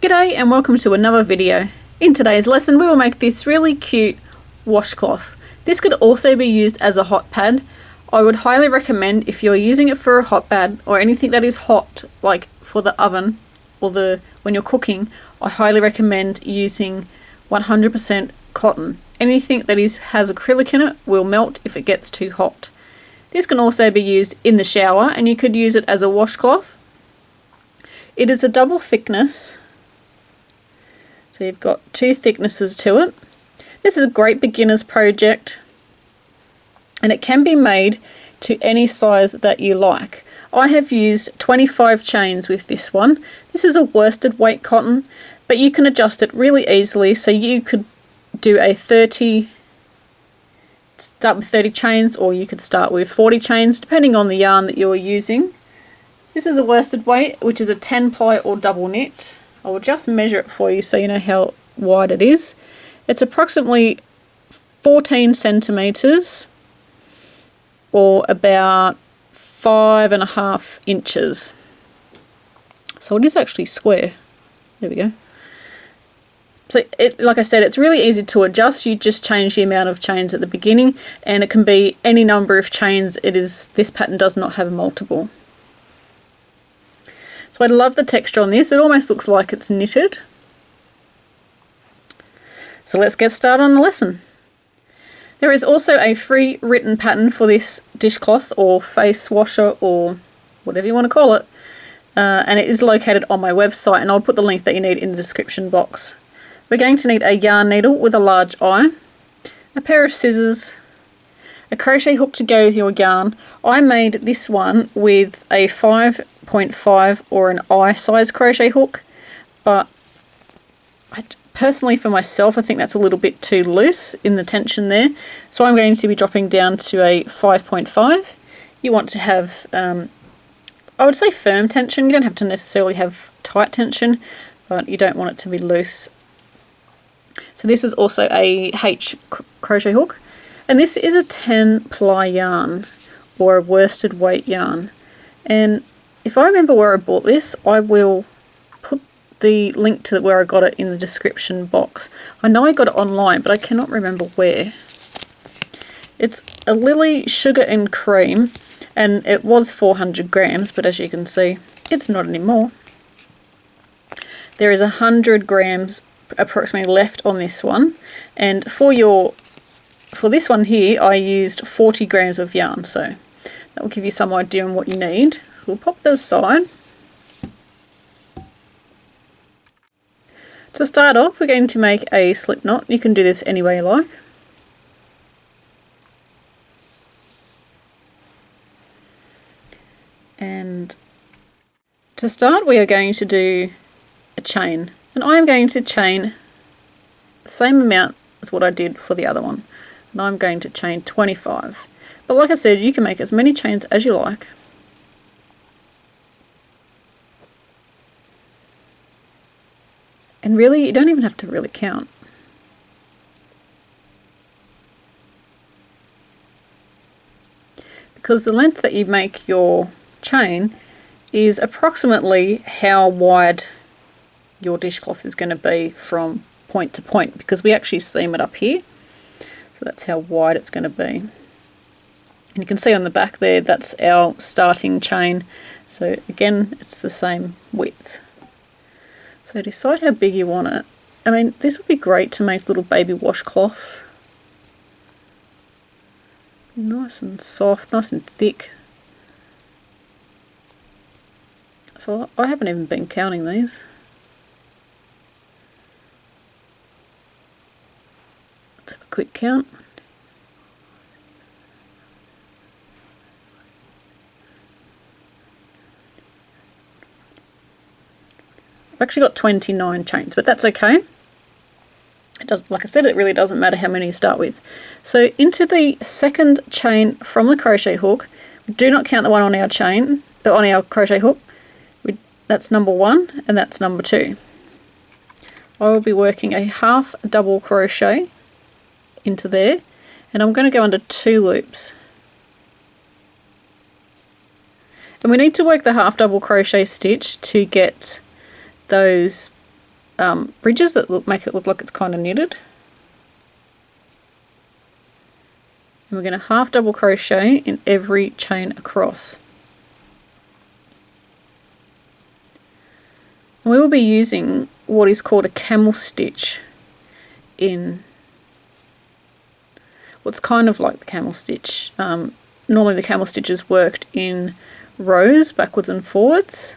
G'day and welcome to another video. In today's lesson we will make this really cute washcloth. This could also be used as a hot pad. I would highly recommend, if you're using it for a hot pad or anything that is hot, like for the oven or when you're cooking, I highly recommend using 100% cotton. Anything that has acrylic in it will melt if it gets too hot. This can also be used in the shower and you could use it as a washcloth. It is a double thickness, so you've got two thicknesses to it. This is a great beginner's project and it can be made to any size that you like. I have used 25 chains with this one. This is a worsted weight cotton, but you can adjust it really easily, so you could do start with 30 chains, or you could start with 40 chains depending on the yarn that you're using. This is a worsted weight, which is a 10 ply or double knit. I will just measure it for you so you know how wide it is. It's approximately 14 centimeters or about 5.5 inches. So it is actually square. There we go. So like I said, it's really easy to adjust. You just change the amount of chains at the beginning and it can be any number of chains. This pattern does not have multiple. So I love the texture on this. It almost looks like it's knitted. So let's get started on the lesson. There is also a free written pattern for this dishcloth or face washer or whatever you want to call it. And it is located on my website, and I'll put the link that you need in the description box. We're going to need a yarn needle with a large eye, a pair of scissors, a crochet hook to go with your yarn. I made this one with a 5.5 or an eye size crochet hook, but personally for myself I think that's a little bit too loose in the tension there, so I'm going to be dropping down to a 5.5. You want to have, I would say, firm tension. You don't have to necessarily have tight tension, but you don't want it to be loose. So this is also a H crochet hook, and this is a 10 ply yarn or a worsted weight yarn, and if I remember where I bought this, I will put the link to where I got it in the description box. I know I got it online, but I cannot remember where. It's a Lily Sugar and Cream, and it was 400 grams, but as you can see, it's not anymore. There is 100 grams approximately left on this one, and for this one here I used 40 grams of yarn, so that will give you some idea on what you need. We'll pop those aside. To start off, we're going to make a slip knot. You can do this any way you like. And to start, we are going to do a chain, and I am going to chain the same amount as what I did for the other one, and I'm going to chain 25. But like I said, you can make as many chains as you like. And really, you don't even have to really count. Because the length that you make your chain is approximately how wide your dishcloth is going to be from point to point, because we actually seam it up here. So that's how wide it's going to be. And you can see on the back there, that's our starting chain. So again, it's the same width. So decide how big you want it. I mean, this would be great to make little baby washcloths. Nice and soft, nice and thick. So I haven't even been counting these. Let's have a quick count. I've actually got 29 chains, but that's okay. It does, like I said, it really doesn't matter how many you start with. So into the second chain from the crochet hook, we do not count the one on our chain, on our crochet hook. That's number 1 and that's number 2. I will be working a half double crochet into there, and I'm going to go under 2 loops. And we need to work the half double crochet stitch to get those ridges that make it look like it's kind of knitted. And we're going to half double crochet in every chain across. And we will be using what is called a camel stitch in what's kind of like the camel stitch. Normally the camel stitch is worked in rows, backwards and forwards,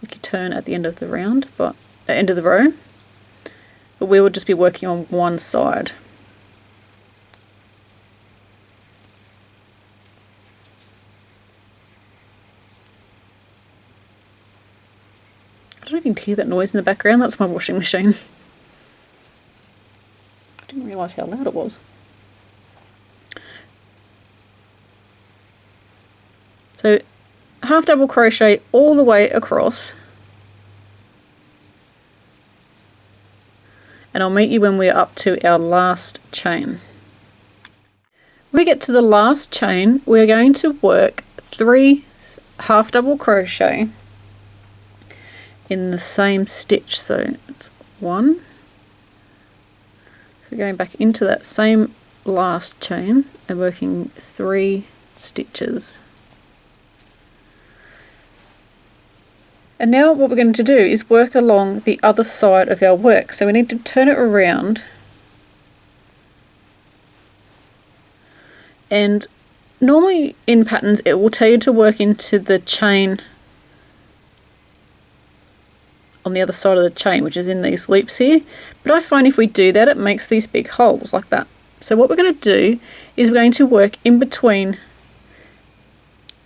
like you turn at the end of the round, but at the end of the row. But we will just be working on one side. I don't know if you can hear that noise in the background, that's my washing machine. I didn't realise how loud it was. So half double crochet all the way across, and I'll meet you when we're up to our last chain. When we get to the last chain, we're going to work 3 half double crochet in the same stitch. So it's 1, so going back into that same last chain and working 3 stitches. And now what we're going to do is work along the other side of our work. So we need to turn it around, and normally in patterns it will tell you to work into the chain on the other side of the chain, which is in these loops here. But I find if we do that, it makes these big holes like that. So what we're going to do is we're going to work in between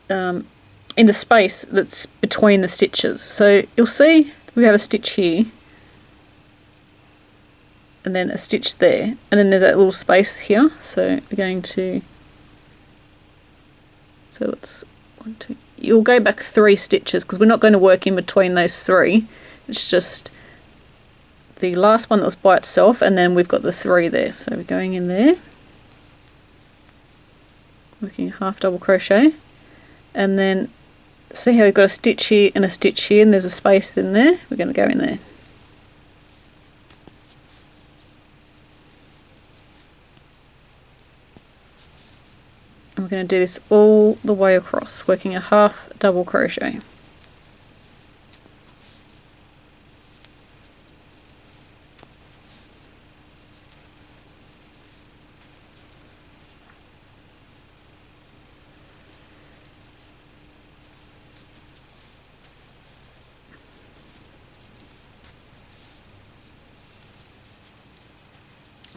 in the space that's between the stitches. So you'll see we have a stitch here and then a stitch there, and then there's that little space here. So we're going to, so it's 1, 2, you'll go back 3 stitches because we're not going to work in between those 3. It's just the last one that was by itself, and then we've got the 3 there. So we're going in there, working half double crochet, and then see how we've got a stitch here and a stitch here, and there's a space in there. We're going to go in there. And we're going to do this all the way across, working a half double crochet.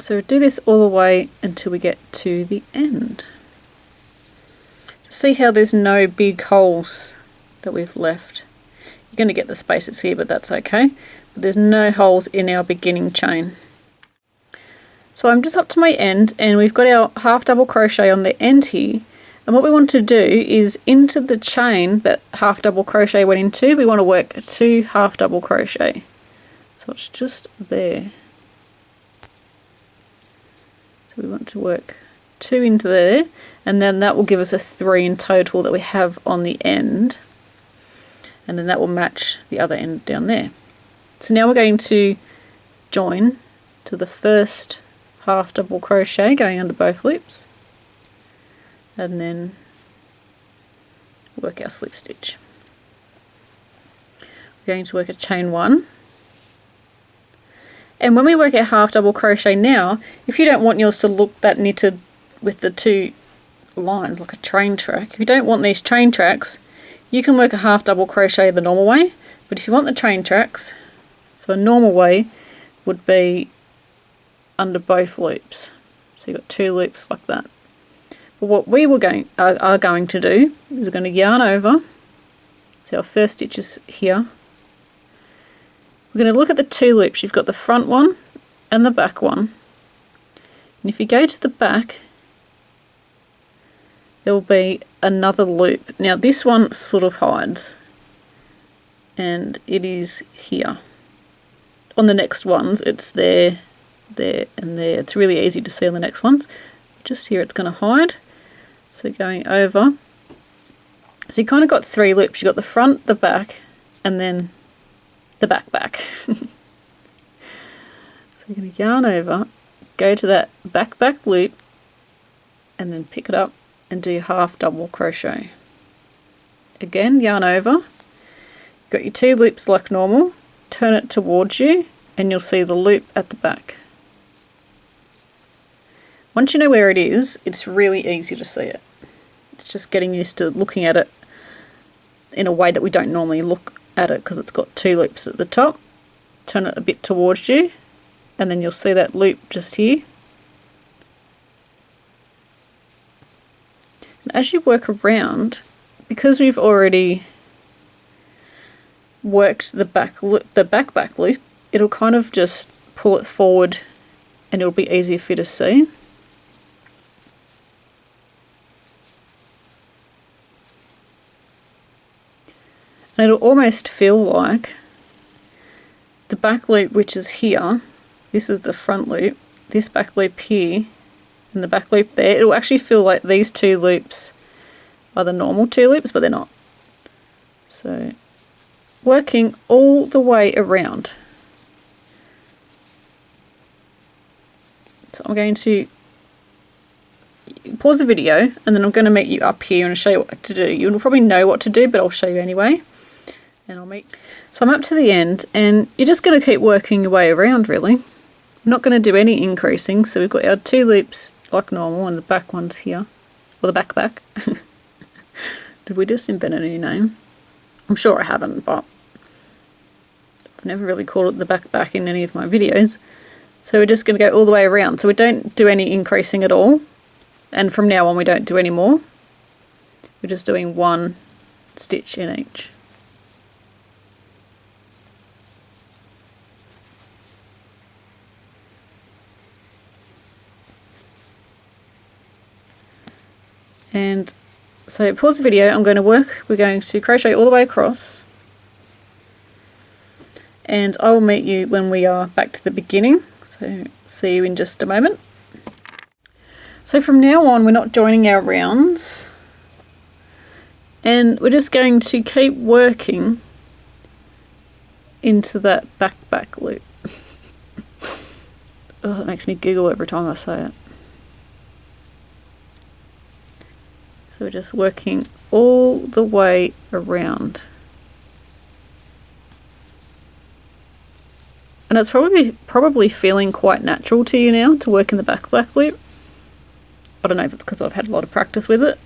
So do this all the way until we get to the end. So see how there's no big holes that we've left. You're going to get the spaces here, but that's okay. But there's no holes in our beginning chain. So I'm just up to my end, and we've got our half double crochet on the end here. And what we want to do is into the chain that half double crochet went into, we want to work 2 half double crochet. So it's just there. So we want to work 2 into there, and then that will give us a 3 in total that we have on the end, and then that will match the other end down there. So now we're going to join to the first half double crochet going under both loops, and then work our slip stitch. We're going to work a chain 1. And when we work our half double crochet now, if you don't want yours to look that knitted with the 2 lines like a train track, if you don't want these train tracks, you can work a half double crochet the normal way. But if you want the train tracks, so a normal way would be under both loops. So you've got 2 loops like that. But what we are going to do is we're going to yarn over. So our first stitch is here. We're going to look at the 2 loops. You've got the front one and the back one. And if you go to the back, there will be another loop. Now this one sort of hides, and it is here. On the next ones it's there, there and there. It's really easy to see on the next ones. Just here it's going to hide. So going over, so you kind of got 3 loops. You've got the front, the back, and then the back. you're going to yarn over, go to that back loop, and then pick it up and do your half double crochet. Again, yarn over, got your 2 loops like normal, turn it towards you, and you'll see the loop at the back. Once you know where it is, it's really easy to see it. It's just getting used to looking at it in a way that we don't normally look at it, because it's got 2 loops at the top. Turn it a bit towards you, and then you'll see that loop just here. And as you work around, because we've already worked the back loop, it'll kind of just pull it forward and it'll be easier for you to see. And it'll almost feel like the back loop, which is here, this is the front loop, this back loop here, and the back loop there, it'll actually feel like these 2 loops are the normal 2 loops, but they're not. So, working all the way around. So I'm going to pause the video, and then I'm going to meet you up here and show you what to do. You'll probably know what to do, but I'll show you anyway. And so I'm up to the end, and you're just going to keep working your way around, really. I'm not going to do any increasing, so we've got our 2 loops like normal, and the back one's here. Or the back. Did we just invent a new name? I'm sure I haven't, but I've never really called it the back in any of my videos. So we're just going to go all the way around. So we don't do any increasing at all. And from now on we don't do any more. We're just doing 1 stitch in each. And so pause the video, we're going to crochet all the way across, and I will meet you when we are back to the beginning, so see you in just a moment. So from now on we're not joining our rounds, and we're just going to keep working into that back loop. Oh, that makes me giggle every time I say it. So we're just working all the way around. And it's probably feeling quite natural to you now to work in the back loop. I don't know if it's because I've had a lot of practice with it.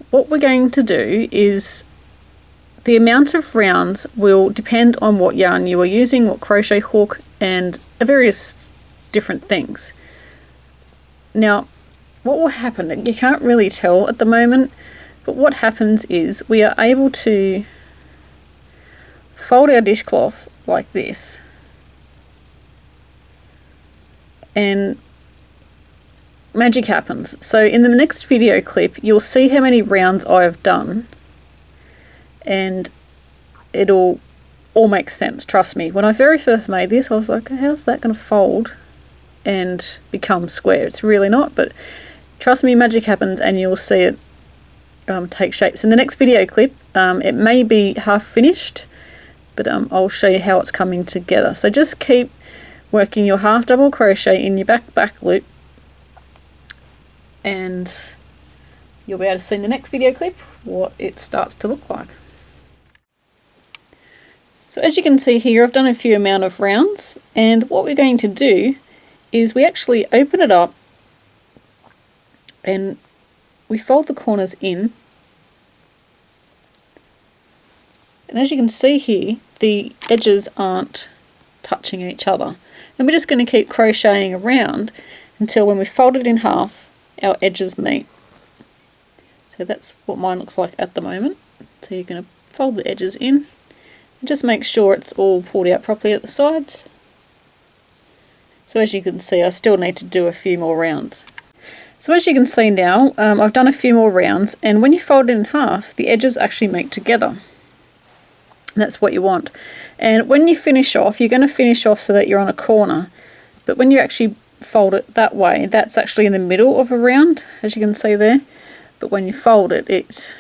What we're going to do is, the amount of rounds will depend on what yarn you are using, what crochet hook, and various different things. Now, what will happen, you can't really tell at the moment, but what happens is we are able to fold our dishcloth like this, and magic happens. So in the next video clip you'll see how many rounds I've done, and it'll all make sense, trust me. When I very first made this I was like, how's that going to fold and become square? It's really not, but trust me, magic happens and you'll see it take shape. So in the next video clip it may be half finished, but I'll show you how it's coming together. So just keep working your half double crochet in your back loop, and you'll be able to see in the next video clip what it starts to look like. So as you can see here, I've done a few amount of rounds, and what we're going to do is we actually open it up and we fold the corners in, and as you can see here the edges aren't touching each other, and we're just going to keep crocheting around until when we fold it in half our edges meet. So that's what mine looks like at the moment. So you're going to fold the edges in and just make sure it's all pulled out properly at the sides. So as you can see, I still need to do a few more rounds. So as you can see now, I've done a few more rounds, and when you fold it in half the edges actually meet together. That's what you want. And when you finish off, you're going to finish off so that you're on a corner, but when you actually fold it that way, that's actually in the middle of a round, as you can see there, but when you fold it, it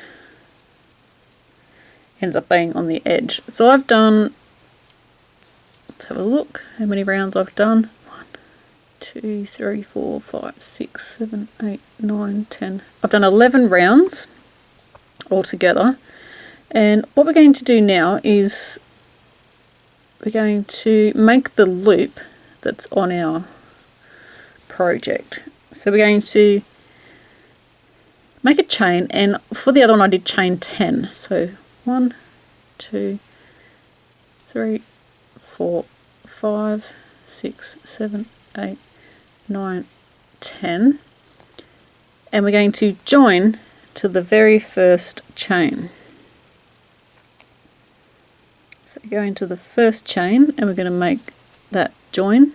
ends up being on the edge. So I've done Let's have a look how many rounds I've done. 1, 2, 3, 4, 5, 6, 7, 8, 9, 10. I've done 11 rounds altogether. And what we're going to do now is we're going to make the loop that's on our project. So we're going to make a chain, and for the other one I did chain 10. So 1, 2, 3, 4, 5, 6, 7, 8, 9, 10. And we're going to join to the very first chain. So go into the first chain and we're going to make that join.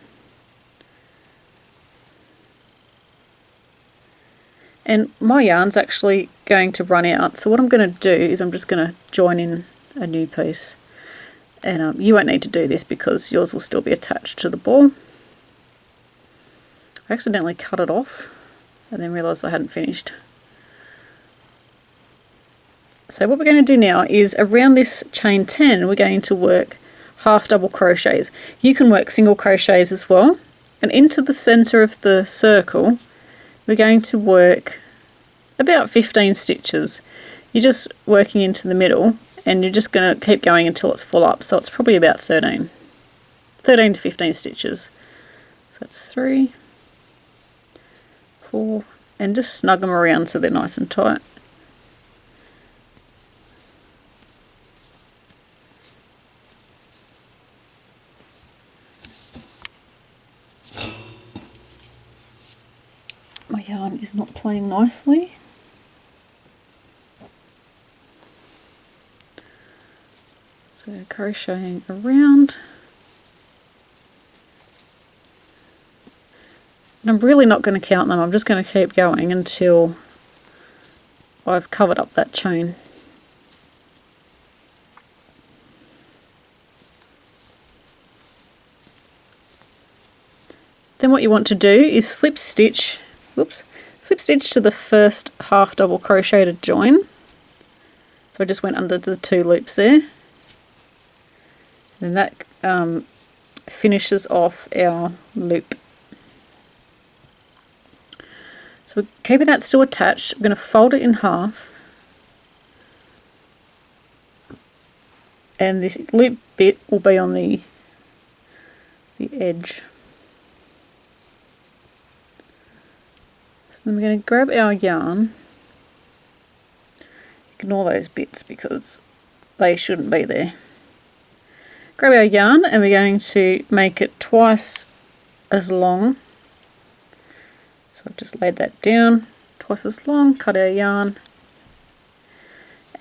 And my yarn's actually going to run out, so what I'm going to do is I'm just going to join in a new piece. And you won't need to do this because yours will still be attached to the ball. I accidentally cut it off and then realised I hadn't finished. So what we're going to do now is around this chain 10 we're going to work half double crochets. You can work single crochets as well, and into the centre of the circle we're going to work about 15 stitches. You're just working into the middle and you're just going to keep going until it's full up, so it's probably about 13 to 15 stitches. So that's 3, 4, and just snug them around so they're nice and tight. My yarn is not playing nicely. So crocheting around. And I'm really not going to count them, I'm just going to keep going until I've covered up that chain. Then what you want to do is slip stitch to the first half double crocheted join. So I just went under the 2 loops there. And that finishes off our loop. So we're keeping that still attached. I'm going to fold it in half. And this loop bit will be on the edge. Then we're going to grab our yarn, ignore those bits because they shouldn't be there. Grab our yarn and we're going to make it twice as long. So I've just laid that down, twice as long, cut our yarn,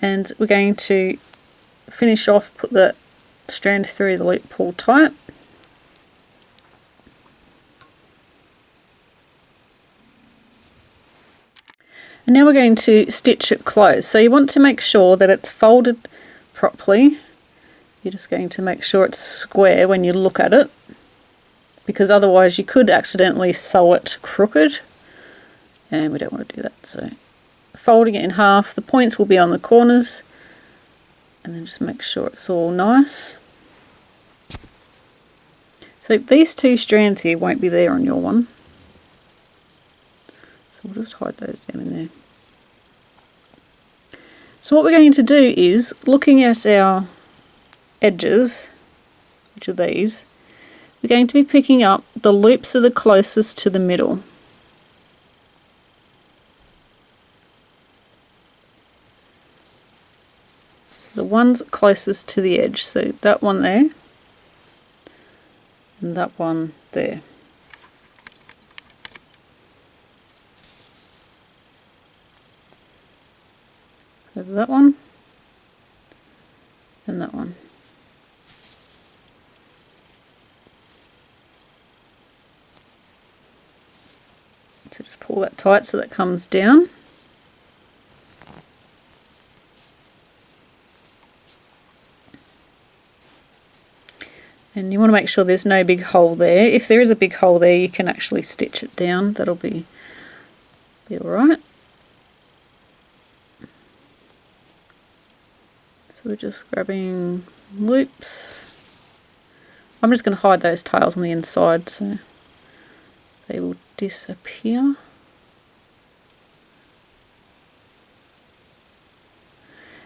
and we're going to finish off, put the strand through the loop, pull tight. And now we're going to stitch it closed. So you want to make sure that it's folded properly. You're just going to make sure it's square when you look at it, because otherwise you could accidentally sew it crooked, and we don't want to do that. So folding it in half, the points will be on the corners, and then just make sure it's all nice. So these 2 strands here won't be there on your one. So we'll just hide those down in there. So what we're going to do is, looking at our edges, which are these, we're going to be picking up the loops that are closest to the middle. So the ones closest to the edge, so that one there, and that one there. So that one and that one. So just pull that tight so that comes down. And you want to make sure there's no big hole there. If there is a big hole there, you can actually stitch it down. That'll be alright. So we're just grabbing loops I'm just going to hide those tails on the inside so they will disappear.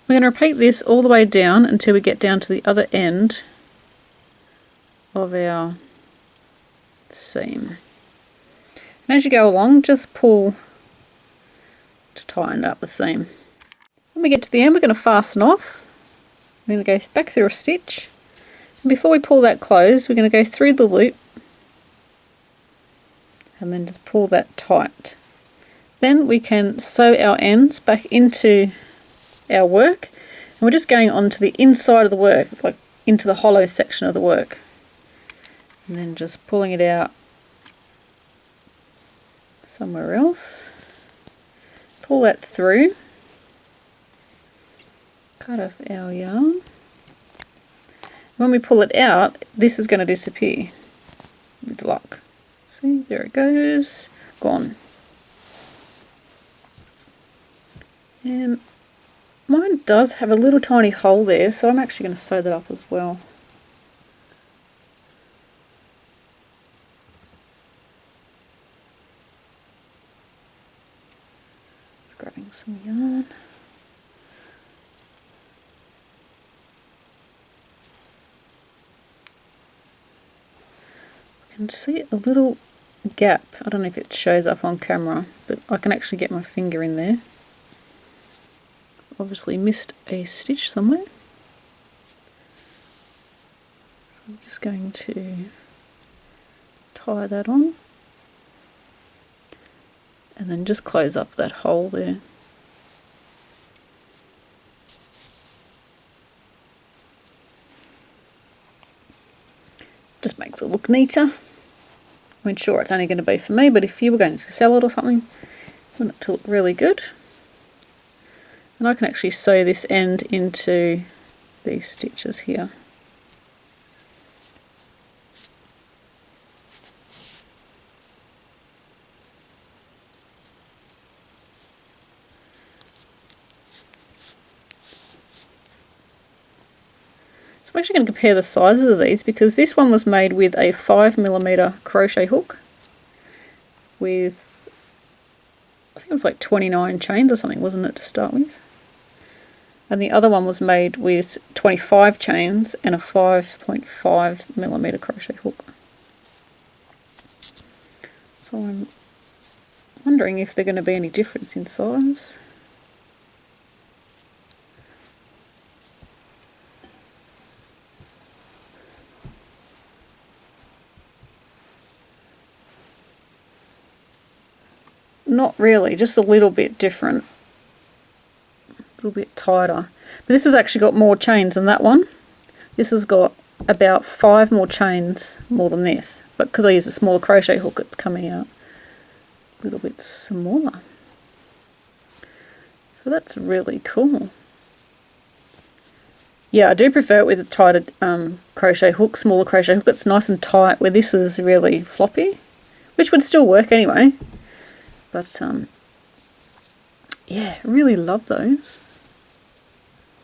We're going to repeat this all the way down until we get down to the other end of our seam. And as you go along, just pull to tighten up the seam. When we get to the end, we're going to fasten off. We're going to go back through a stitch. And before we pull that close, we're going to go through the loop and then just pull that tight. Then we can sew our ends back into our work, and we're just going onto the inside of the work, like into the hollow section of the work, and then just pulling it out somewhere else. Pull that through, cut off our yarn. When we pull it out, this is going to disappear with luck. See, there it goes, gone. And mine does have a little tiny hole there, so I'm actually going to sew that up as well. Grabbing some yarn. I can see a little gap. I don't know if it shows up on camera, but I can actually get my finger in there. Obviously missed a stitch somewhere. I'm just going to tie that on and then just close up that hole there. Just makes it look neater. I mean, sure, it's only going to be for me, but if you were going to sell it or something, you want it to look really good. And I can actually sew this end into these stitches here. So I'm actually going to compare the sizes of these, because this one was made with a 5mm crochet hook with, I think it was like 29 chains or something, wasn't it, to start with? And the other one was made with 25 chains and a 5.5mm crochet hook. So I'm wondering if there's going to be any difference in size. Not really, just a little bit different. A little bit tighter. But this has actually got more chains than that one. This has got about 5 more chains more than this. But because I use a smaller crochet hook, it's coming out a little bit smaller. So that's really cool. Yeah, I do prefer it with a tighter crochet hook, smaller crochet hook. It's nice and tight, where this is really floppy, which would still work anyway. But yeah, really love those.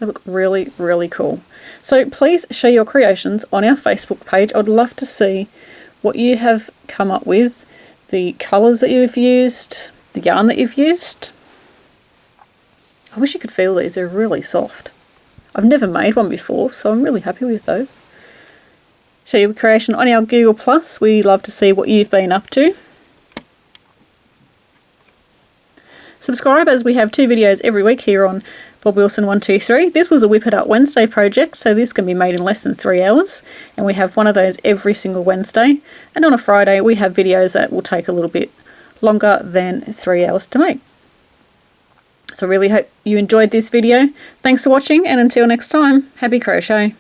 They look really, really cool. So please share your creations on our Facebook page. I'd love to see what you have come up with, the colours that you've used, the yarn that you've used. I wish you could feel these, they're really soft. I've never made one before, so I'm really happy with those. Share your creation on our Google+. We love to see what you've been up to. Subscribe, as we have 2 videos every week here on Bob Wilson 123. This was a Whip It Up Wednesday project, so this can be made in less than 3 hours, and we have one of those every single Wednesday. And on a Friday we have videos that will take a little bit longer than 3 hours to make. So I really hope you enjoyed this video. Thanks for watching, and until next time, happy crochet.